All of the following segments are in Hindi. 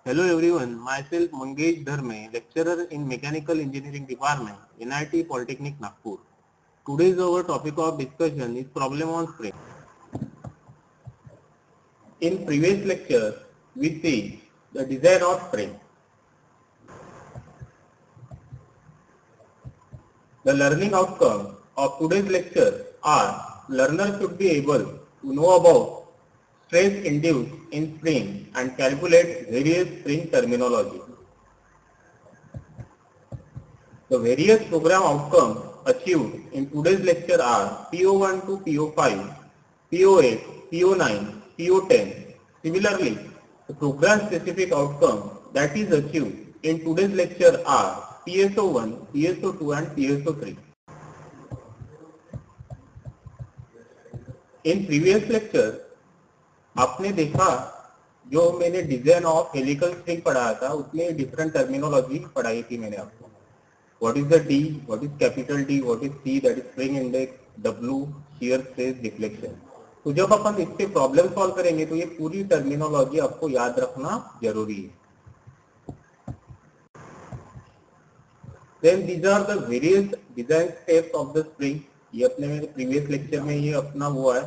Hello everyone, myself Mangesh Dharme, lecturer in Mechanical Engineering Department, NIT Polytechnic Nagpur. Today's our topic of discussion is problem on spring. In previous lecture, we see the design of spring. The learning outcome of today's lecture are learner should be able to know about stress induced in spring and calculate various spring terminology. The various program outcomes achieved in today's lecture are PO1 to PO5, PO8, PO9, PO10. Similarly, the program specific outcomes that is achieved in today's lecture are PSO1, PSO2 and PSO3. In previous lecture, आपने देखा जो मैंने डिजाइन ऑफ हेलिकल स्प्रिंग पढ़ाया था उसमें डिफरेंट टर्मिनोलॉजी पढ़ाई थी मैंने आपको. What is the D? What is capital D? What is C? That is spring index, W, shear stress, deflection. तो जब अपन इस पे प्रॉब्लम सॉल्व करेंगे तो ये पूरी टर्मिनोलॉजी आपको याद रखना जरूरी है. Then these are the various design steps of the spring. ये अपने मेरे प्रीवियस लेक्चर में ये अपना हुआ है,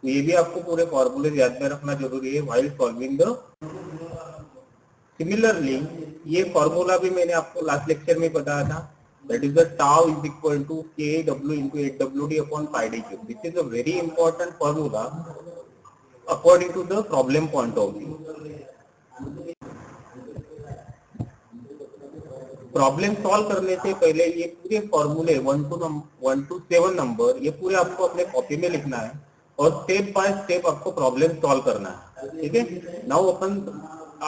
तो ये भी आपको पूरे फॉर्मूले याद में रखना जरूरी है while solving the. Similarly, ये फॉर्मूला भी मैंने आपको लास्ट लेक्चर में बताया था. That is the tau is equal to kW into 8WD upon pi d cube. This is a very important formula according to the problem point of view. Problem solve करने से पहले ये पूरे फॉर्मूले 1 to 7 नंबर ये पूरे आपको अपने कॉपी में लिखना है और स्टेप बाय स्टेप आपको प्रॉब्लम सॉल्व करना है. ठीक है, नाउ अपन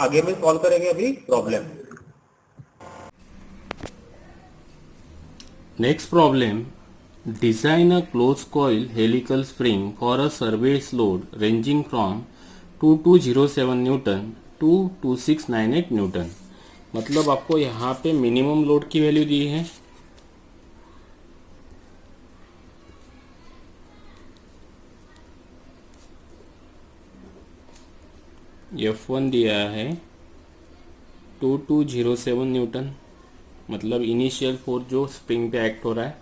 आगे में सॉल्व करेंगे अभी problem. Next problem, design a closed coil helical spring for a service load ranging from 2207 Newton to 2698 Newton. मतलब आपको यहाँ पे मिनिमम लोड की वैल्यू दी है, F1 दिया है 2207 न्यूटन, मतलब इनिशियल फोर्स जो स्प्रिंग पे एक्ट हो रहा है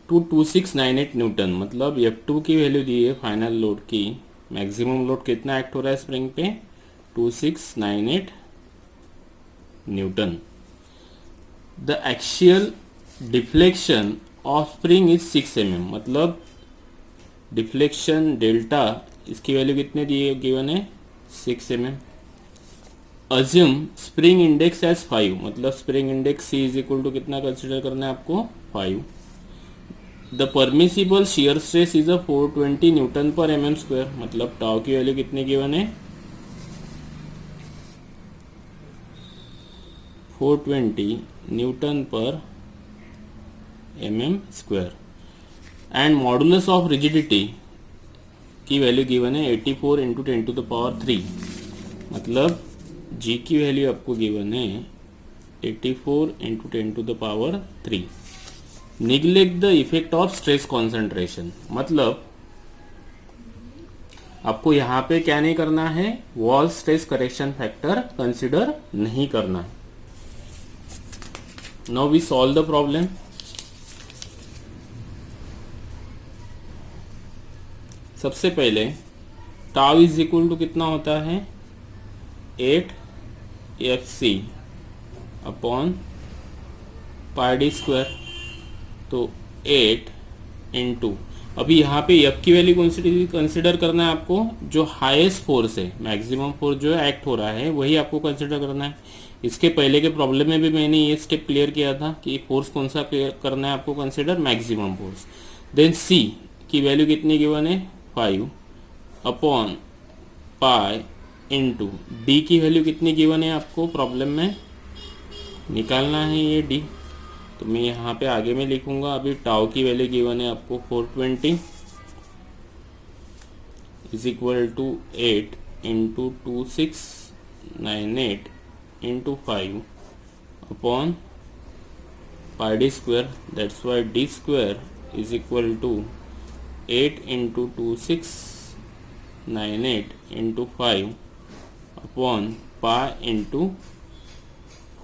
2698 न्यूटन, मतलब F2 की वैल्यू दी है फाइनल लोड की. मैक्सिमम लोड कितना एक्ट हो रहा है स्प्रिंग पे 2698 newton. The axial deflection of spring is 6 mm, मतलब डिफ्लेक्शन डेल्टा इसकी वैल्यू कितने दी है गिवन है 6 mm. Assume spring index as 5, मतलब spring index C is equal to कितना कंसिडर करना है आपको 5. The permissible shear stress is a 420 newton per mm square, मतलब टाउ की वैल्यू कितने गिवन है 420 newton per mm square. And modulus of rigidity की वैल्यू गिवन है 84 इंटू 10 टू द पावर 3, मतलब G की वैल्यू आपको गिवन है 84 into 10 to the power 3. Neglect the effect of stress concentration, मतलब आपको यहाँ पे क्या नहीं करना है, Wahl stress correction factor consider नहीं करना है. Now we solve the problem. सबसे पहले टाउ इज इक्वल टू कितना होता है 8 FC upon pi D square, तो 8 इंटू, अभी यहाँ पे F की वैल्यू कंसिडर करना है आपको, जो हाईएस्ट फोर्स है, मैक्सिमम फोर्स जो एक्ट हो रहा है वही आपको कंसिडर करना है. इसके पहले के प्रॉब्लम में भी मैंने ये स्टेप क्लियर किया था कि फोर्स कौन सा क्लियर करना है आपको consider, maximum force. Then C की वैल्यू कितनी गिवन है 5 अपॉन पाई इंटू D की वैल्यू कितनी गिवन है आपको प्रॉब्लम में निकालना है ये D, तो मैं यहाँ पे आगे में लिखूंगा. अभी टाउ की वैल्यू गिवन है आपको 420 is equal to 8 into 2698 into 5 upon pi D square. That's why D square is equal to 8 into 2698 into 5 upon pi into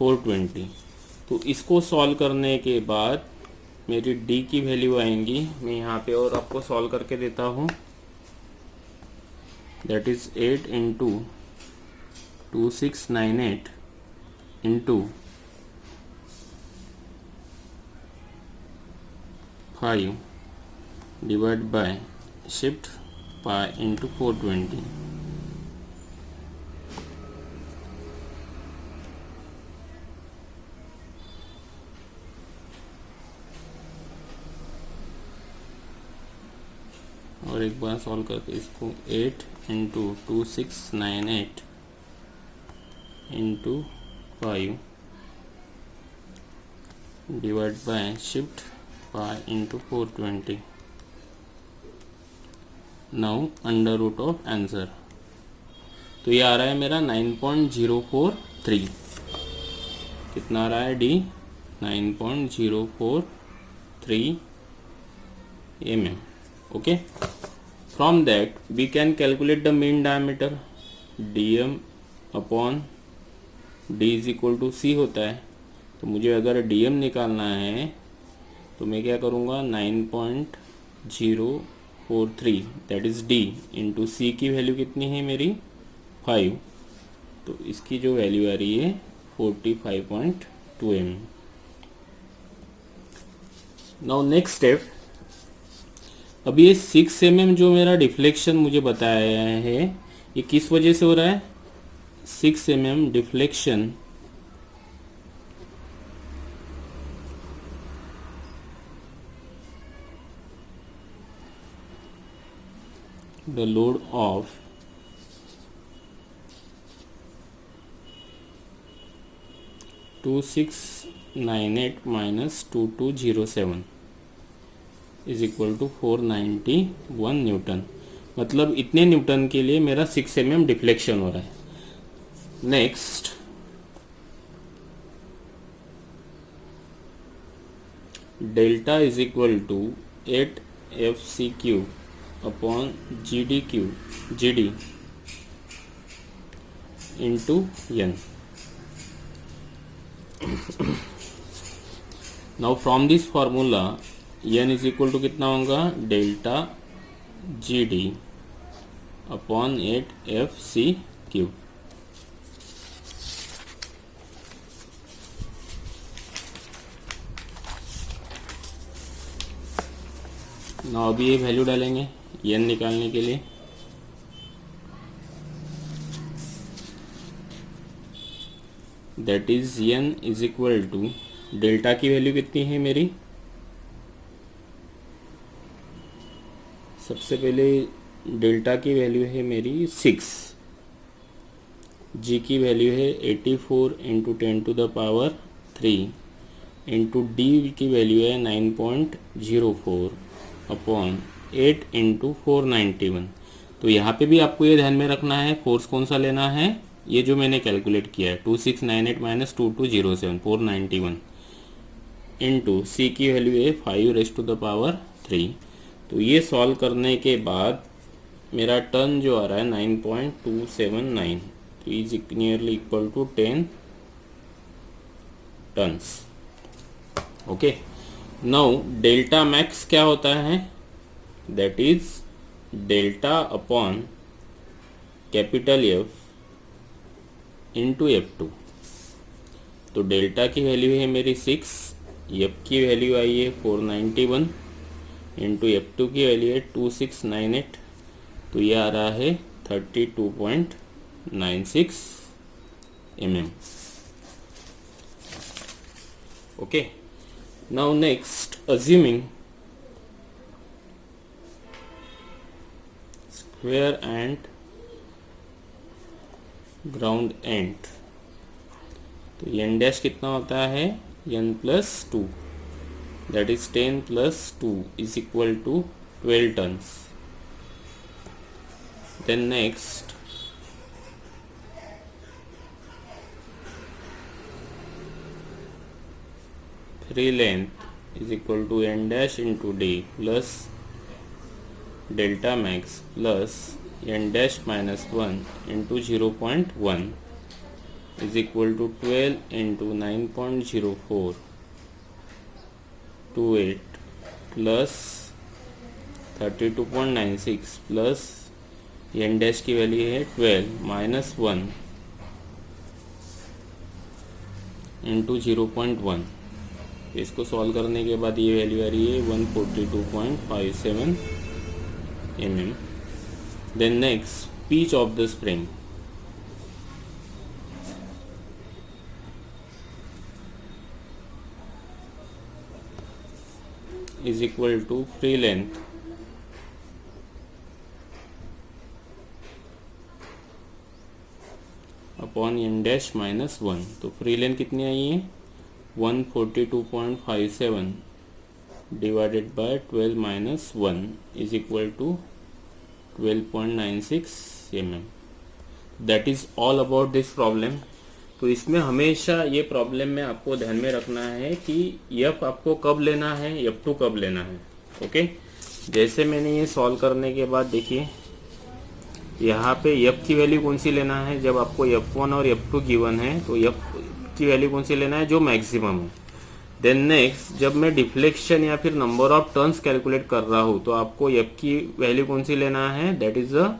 420। तो इसको सॉल्व करने के बाद मेरी डी की वैल्यू आएंगी, मैं यहाँ पे और आपको सॉल्व करके देता हूँ। That is 8 into 2698 into 5 divide by shift pi into 420। और एक बार सॉल्व करके इसको 8 into 2698 into 5 divide by shift pi into 420। Now under root of answer, तो ये आ रहा है मेरा 9.043। कितना आ रहा है D? 9.043 mm. Okay, from that we can calculate the mean diameter, dm upon d is equal to c होता है। तो मुझे अगर dm निकालना है तो मैं क्या करूँगा, 9.043 दैट इज़ d इंटू सी की वैल्यू कितनी है मेरी 5, तो इसकी जो वैल्यू आ रही है 45.2 mm। नाउ नेक्स्ट स्टेप, अब ये 6 mm जो मेरा डिफ्लेक्शन मुझे बताया है, ये किस वजह से हो रहा है? 6 mm deflection the load of 2698 minus 2207 is equal to 491 newton. मतलब इतने न्यूटन के लिए मेरा 6 mm डिफ्लेक्शन हो रहा है। Next, delta is equal to 8fc cube upon GD into n। Now from this formula n is equal to कितना होगा, delta G D upon 8fc cube. Now अभी ये वैल्यू डालेंगे n निकालने के लिए। That is n is equal to, delta की वैल्यू कितनी है मेरी, सबसे पहले डेल्टा की वैल्यू है मेरी 6, जी की वैल्यू है 84 इंटू 10⁻³ इंटू डी की वैल्यू है 9.04 अपॉन 8 इंटू 491। तो यहाँ पे भी आपको ये ध्यान में रखना है, फोर्स कौन सा लेना है, ये जो मैंने कैलकुलेट किया है 2698 माइनस 2207 491 इंटू सी की वैल्यू है 5⁻3। तो ये सॉल्व करने के बाद मेरा टर्न जो आ रहा है 9.279, तो is nearly equal to 10 turns. Okay, now delta max क्या होता है, that is delta upon capital F into F2। तो डेल्टा की वैल्यू है मेरी 6, एफ की वैल्यू आई है 491 इंटू F2 की वैल्यू है 2698, तो ये आ रहा है 32.96 mm। Okay, now next, assuming square end ground end, तो n डैश कितना होता है, n+2 that is 10 + 2 is equal to 12 turns. Then next, free length is equal to n dash into D plus delta max plus n dash -1 into 0.1 is equal to 12 into 9.04 28 plus 32.96 plus N dash की वैल्यू है 12 माइनस 1 इंटू 0.1। इसको सॉल्व करने के बाद ये वैल्यू आ रही है 142.57 mm। Then next pitch of the spring is equal to free length upon N dash minus 1। तो फ्री लेंथ कितनी आई है 142.57 divided by 12 minus 1 is equal to 12.96 mm। That is all about this problem. तो इसमें हमेशा ये प्रॉब्लम में आपको ध्यान में रखना है कि यफ आपको कब लेना है, F2 कब लेना है। ओके, जैसे मैंने ये सॉल्व करने के बाद देखिए यहाँ पे F की वैल्यू कौन सी लेना है, जब आपको F1 और F2 गिवन है तो F की वैल्यू कौन सी लेना है जो मैक्सिमम है। देन नेक्स्ट जब मैं डिफ्लेक्शन या फिर नंबर ऑफ टर्न्स कैलकुलेट कर रहा हूँ तो आपको F की वैल्यू कौन सी लेना है, that is the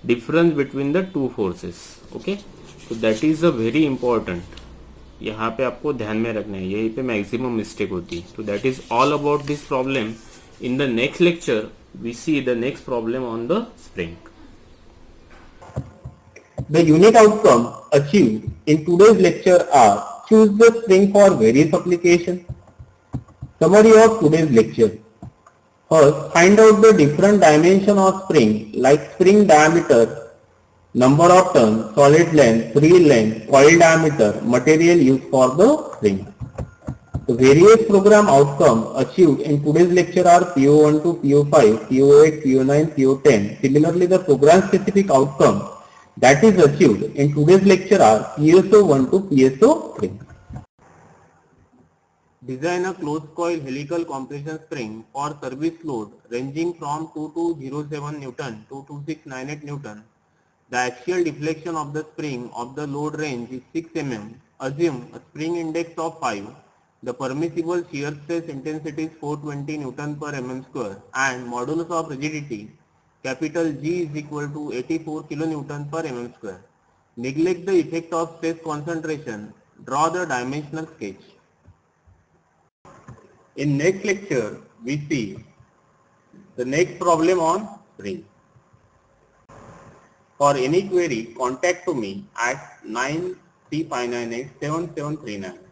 difference between the two forces. Okay, तो that is a very important, यहाँ पे आपको ध्यान में रखना है, यहीं पे मैक्सिमम मिस्टेक होती है। तो that is all about this problem. In the next lecture we see the next problem on the spring. The unit outcome achieved in today's lecture are: choose the spring for various applications. Summary of today's lecture. First, find out the different dimension of spring like spring diameter, number of turns, solid length, free length, coil diameter, material used for the spring. The various program outcomes achieved in today's lecture are PO1 to PO5, PO8, PO9, PO10. Similarly, the program specific outcome that is achieved in today's lecture are PSO1 to PSO3. Design a closed coil helical compression spring for service load ranging from 2207 Newton to 2698 Newton. The axial deflection of the spring of the load range is 6 mm. Assume a spring index of 5. The permissible shear stress intensity is 420 Newton per mm square and modulus of rigidity capital G is equal to 84 kilonewton per mm square. Neglect the effect of stress concentration. Draw the dimensional sketch. In next lecture, we see the next problem on spring. For any query, contact to me at 9359877739.